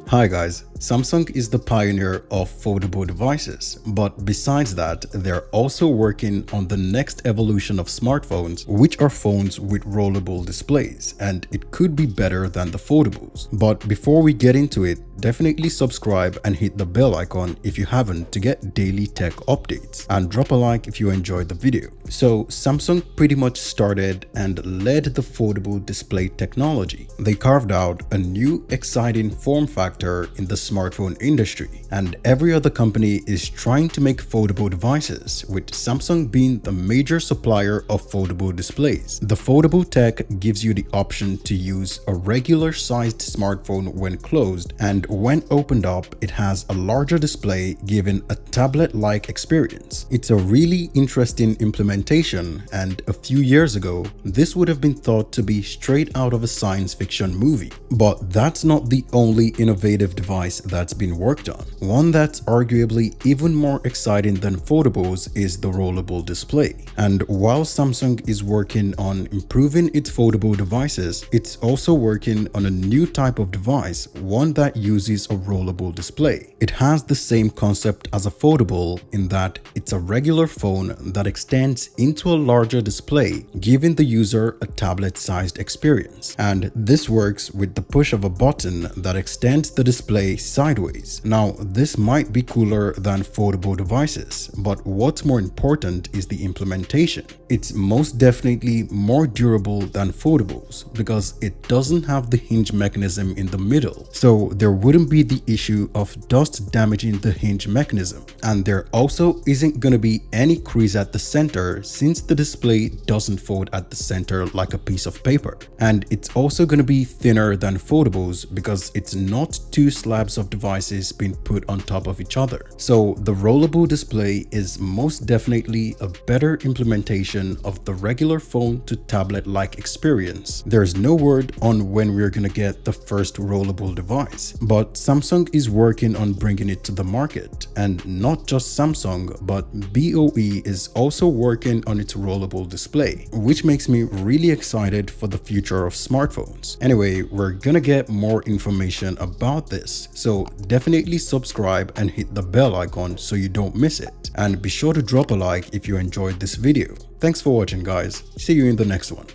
Hi guys, Samsung is the pioneer of foldable devices, but besides that, they're also working on the next evolution of smartphones, which are phones with rollable displays, and it could be better than the foldables. But before we get into it, definitely subscribe and hit the bell icon if you haven't to get daily tech updates, and drop a like if you enjoyed the video. So Samsung pretty much started and led the foldable display technology. They carved out a new exciting form factor in the smartphone industry, and every other company is trying to make foldable devices, with Samsung being the major supplier of foldable displays. The foldable tech gives you the option to use a regular sized smartphone when closed, and when opened up it has a larger display giving a tablet-like experience. It's a really interesting implementation, and a few years ago this would have been thought to be straight out of a science fiction movie. But that's not the only innovative device that's been worked on. One that's arguably even more exciting than foldables is the rollable display. And while Samsung is working on improving its foldable devices, it's also working on a new type of device, one that uses a rollable display. It has the same concept as a foldable in that it's a regular phone that extends into a larger display, giving the user a tablet-sized experience. And this works with the push of a button that extends the display sideways. Now, this might be cooler than foldable devices, but what's more important is the implementation. It's most definitely more durable than foldables because it doesn't have the hinge mechanism in the middle, so there wouldn't be the issue of dust damaging the hinge mechanism. And there also isn't going to be any crease at the center since the display doesn't fold at the center like a piece of paper. And it's also going to be thinner than foldables because it's not two slabs of devices being put on top of each other. So the rollable display is most definitely a better implementation of the regular phone to tablet-like experience. There's no word on when we're gonna get the first rollable device, but Samsung is working on bringing it to the market. And not just Samsung, but BOE is also working on its rollable display, which makes me really excited for the future of smartphones. Anyway, we're gonna get more information about this, so definitely subscribe and hit the bell icon so you don't miss it. And be sure to drop a like if you enjoyed this video. Thanks for watching guys, see you in the next one.